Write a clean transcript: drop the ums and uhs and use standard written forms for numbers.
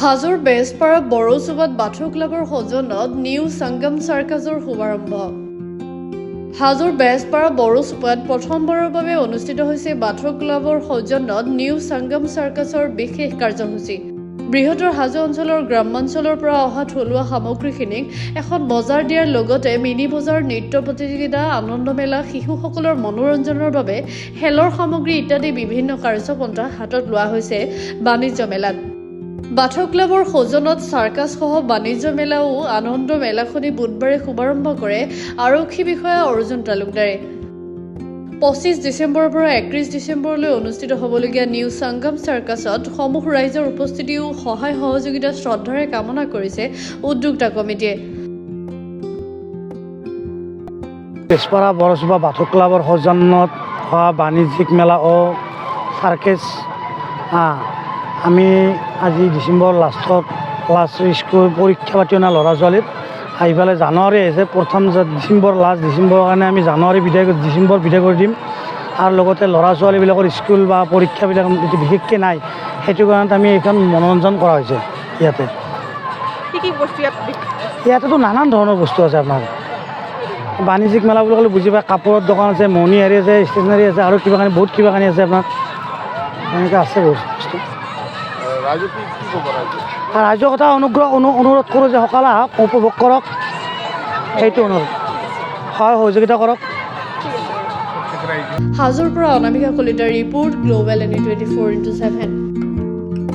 হাজোৰ বেজপাৰা বড়োচুবাত বাথৌ ক্লাবৰ সৌজন্যত নিউ সংগম চাৰ্কাছৰ শুভাৰম্ভ। হাজোৰ বেজপাৰা বড়োচুবাত প্ৰথমবাৰৰ বাবে অনুষ্ঠিত হৈছে বাথৌ ক্লাবৰ সৌজন্যত নিউ সংগম চাৰ্কাছৰ বিশেষ কাৰ্যসূচী। বৃহত্তৰ হাজো অঞ্চলৰ গ্ৰামাঞ্চলৰ পৰা অহা থলুৱা সামগ্ৰীখিনিক এখন বজাৰ দিয়াৰ লগতে মিনি বজাৰ, নৃত্য প্ৰতিযোগিতা, আনন্দ মেলা, শিশুসকলৰ মনোৰঞ্জনৰ বাবে খেলৰ সামগ্ৰী ইত্যাদি বিভিন্ন কাৰ্যপন্থা হাতত লোৱা হৈছে বাণিজ্য মেলাত। বাথৌ ক্লাবৰ সৌজন্যত চাৰ্কাছসহ বাণিজ্য মেলা ও আনন্দ মেলাখনি বুধবাৰে শুভাৰম্ভ কৰে আৰক্ষী বিষয়া অৰ্জুন তালুকদাৰে। 25 ডিচেম্বৰৰ পৰা 31 ডিচেম্বৰলৈ অনুষ্ঠিত হ'বলগীয়া নিউ সংগম চাৰ্কাছত সমূহ ৰাইজৰ উপস্থিতি ও সহায় সহযোগিতা শ্ৰদ্ধাৰে কামনা কৰিছে উদ্যোক্তা কমিটিয়ে। বেজপাৰা বড়োচুবা বাথৌ ক্লাবৰ সৌজন্যত হোৱা বাণিজ্যিক মেলা ও চাৰ্কেছ আমি আজি ডিচেম্বৰ লাষ্টত স্কুল পৰীক্ষা পাতি অনা ল'ৰা ছোৱালীৰ আহি পেলাই জানুৱাৰী আহিছে, প্ৰথম লাষ্ট ডিচেম্বৰৰ কাৰণে আমি ডিচেম্বৰ বিদায় কৰি দিম। আৰু লগতে ল'ৰা ছোৱালীবিলাকৰ স্কুল বা পৰীক্ষাবিলাক বিশেষকৈ নাই, সেইটো কাৰণত আমি এইখন মনোৰঞ্জন কৰা হৈছে। ইয়াতে কি বস্তু ইয়াতেতো নানান ধৰণৰ বস্তু আছে। আপোনাৰ বাণিজ্যিক মেলা বুলি ক'লে বুজি পায়, কাপোৰৰ দোকান আছে, মণিহাৰী আছে, ষ্টেচনাৰী আছে, আৰু কিবা কানি বহুত কিবা কানি আছে। আপোনাৰ এনেকৈ আছে বহুত বস্তু। ৰাইজৰ কথা অনুৰোধ কৰোঁ যে সকলো আহক, উপভোগ কৰক, সেইটো অনুৰোধ, সহায় সহযোগিতা কৰক। হাজোৰ পৰা অনামিকা কলিতাৰ ৰিপৰ্ট, গ্লোবেল NE 24/7।